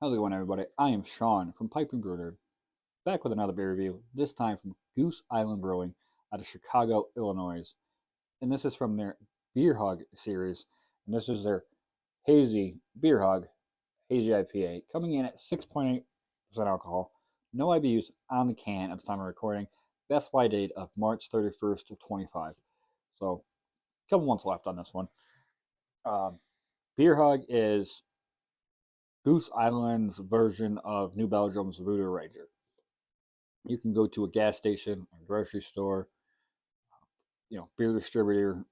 How's it going, everybody? I am Sean from Pipe and Brew, back with another beer review, this time from Goose Island Brewing out of Chicago, Illinois. And this is from their Beer Hug series, and this is their Hazy Beer Hug Hazy IPA, coming in at 6.8% alcohol. No IBUs on the can at the time of recording. Best by date of March 31st of 25. So, a couple months left on this one. Beer Hug is Goose Island's version of New Belgium's Voodoo Ranger. You can go to a gas station, a grocery store, beer distributor.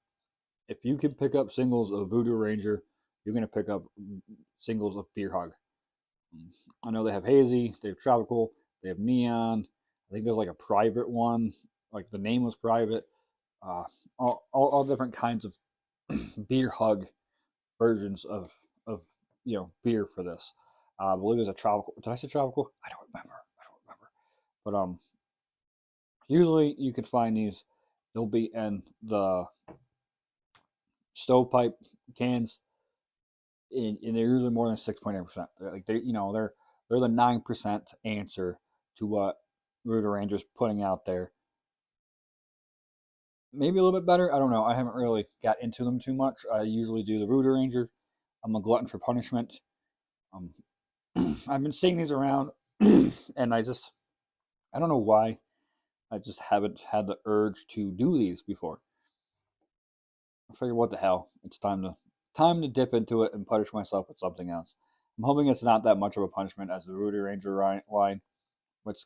If you can pick up singles of Voodoo Ranger, you're going to pick up singles of Beer Hug. I know they have Hazy, they have Tropical, they have Neon. I think there's like a private one, like the name was private. All different kinds of Beer Hug versions of beer for this. I believe there's a tropical. Did I say tropical? I don't remember. But usually you could find these. They'll be in the stovepipe cans, and they're usually more than 6.8%. Like they're the 9% answer to what Voodoo Ranger's putting out there. Maybe a little bit better. I don't know. I haven't really got into them too much. I usually do the Voodoo Ranger. I'm a glutton for punishment. I've been seeing these around, and I don't know why. I just haven't had the urge to do these before. I figured, what the hell? It's time to dip into it and punish myself with something else. I'm hoping it's not that much of a punishment as the Voodoo Ranger line. Which,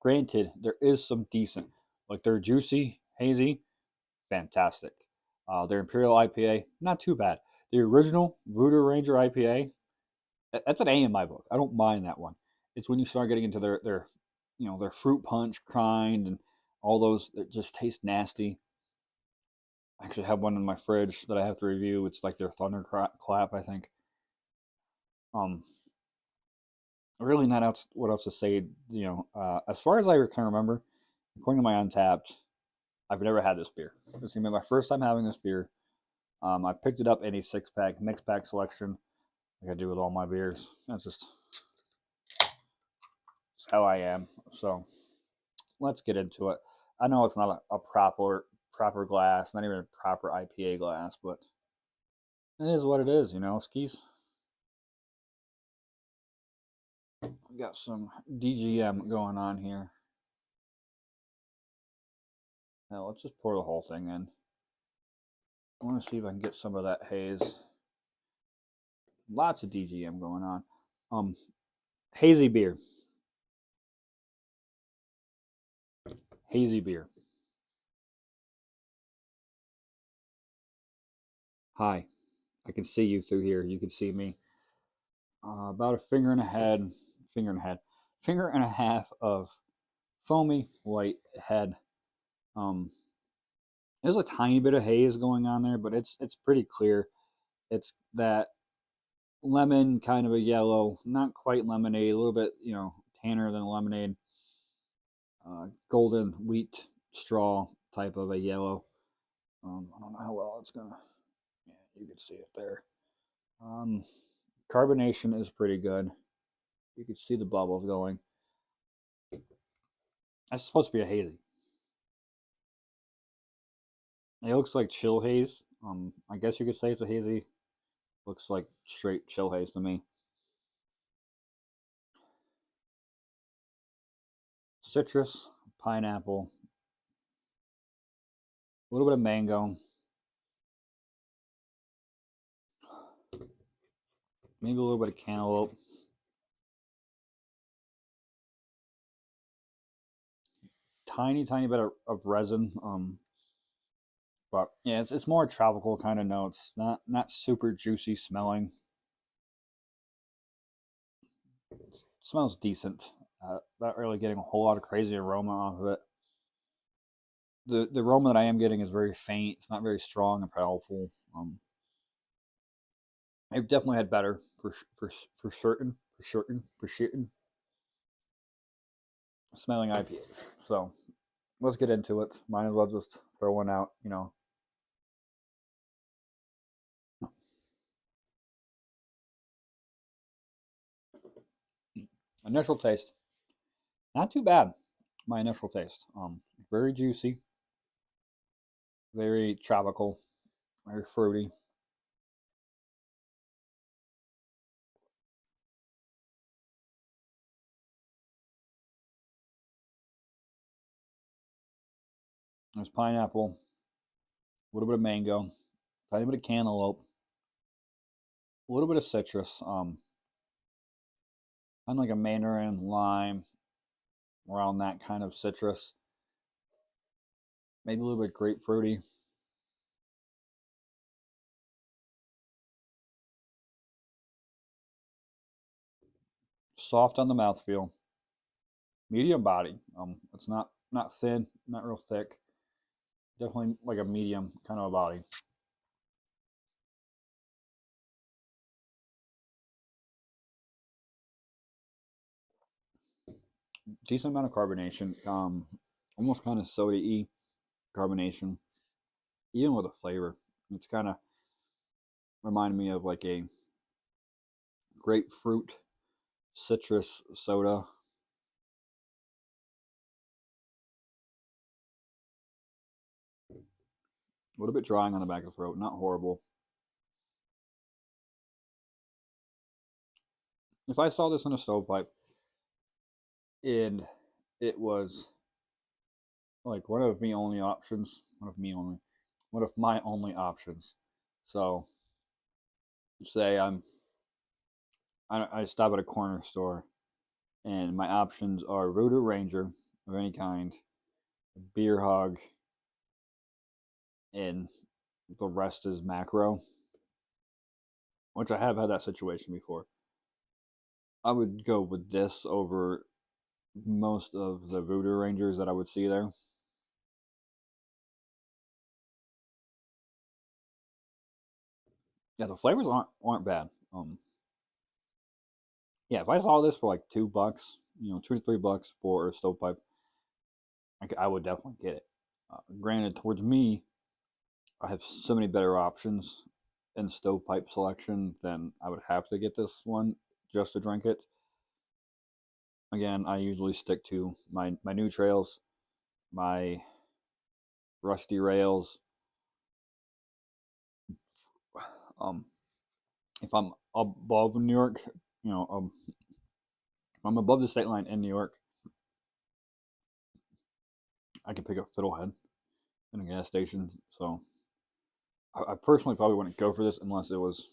granted, there is some decent, like their Juicy Hazy, fantastic. Their Imperial IPA, not too bad. The original Voodoo Ranger IPA, that's an A in my book. I don't mind that one. It's when you start getting into their fruit punch grind and all those that just taste nasty. I actually have one in my fridge that I have to review. It's like their Thunderclap, I think. Really not else what else to say. As far as I can remember, according to my Untapped, I've never had this beer. This is gonna be my first time having this beer. I picked it up in a 6-pack mixed pack selection, like I do with all my beers. That's just how I am. So let's get into it. I know it's not a proper glass, not even a proper IPA glass, but it is what it is, skis. We got some DGM going on here. Now let's just pour the whole thing in. I want to see if I can get some of that haze. Lots of DGM going on. Hazy beer. Hazy beer. Hi, I can see you through here. You can see me. About a finger and a half of foamy white head. There's a tiny bit of haze going on there, but it's pretty clear. It's that lemon, kind of a yellow, not quite lemonade, a little bit tanner than lemonade. Golden wheat straw type of a yellow. I don't know how well it's gonna. Yeah, you can see it there. Carbonation is pretty good. You can see the bubbles going. That's supposed to be a hazy. It looks like chill haze. I guess you could say it's a hazy. Looks like straight chill haze to me. Citrus, pineapple, a little bit of mango, maybe a little bit of cantaloupe. Tiny bit of resin. But yeah, it's more tropical kind of notes. Not super juicy smelling. It smells decent. Not really getting a whole lot of crazy aroma off of it. The aroma that I am getting is very faint. It's not very strong and powerful. I've definitely had better for certain smelling IPAs. So let's get into it. Might as well just throw one out. Initial taste, not too bad. My initial taste, very juicy, very tropical, very fruity. There's pineapple, a little bit of mango, tiny bit of cantaloupe, a little bit of citrus, kind of like a mandarin, lime, around that kind of citrus. Maybe a little bit grapefruity. Soft on the mouthfeel, medium body. It's not thin, not real thick. Definitely like a medium kind of a body. Decent amount of carbonation. Almost kind of soda-y carbonation, even with a flavor. It's kind of reminded me of like a grapefruit citrus soda. A little bit drying on the back of the throat, not horrible. If I saw this in a stovepipe and it was like one of my only options. So say I stop at a corner store and my options are Rooter Ranger of any kind, Beer Hog, and the rest is macro, which I have had that situation before. I would go with this over most of the Voodoo Rangers that I would see there. Yeah, the flavors aren't bad. Yeah, if I saw this for like $2, $2 to $3 for a stovepipe, I would definitely get it. Granted, towards me, I have so many better options in stovepipe selection than I would have to get this one just to drink it. Again, I usually stick to my new trails, my rusty rails. Um, if I'm above New York, if I'm above the state line in New York, I can pick up Fiddlehead in a gas station. So I personally probably wouldn't go for this unless it was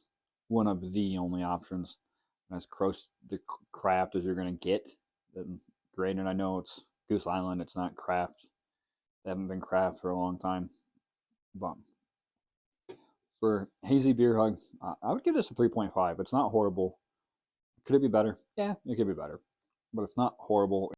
one of the only options. And as close to craft as you're going to get. And granted, I know it's Goose Island, it's not craft. They haven't been craft for a long time. But for Hazy Beer Hug, I would give this a 3.5. It's not horrible. Could it be better? Yeah, it could be better. But it's not horrible.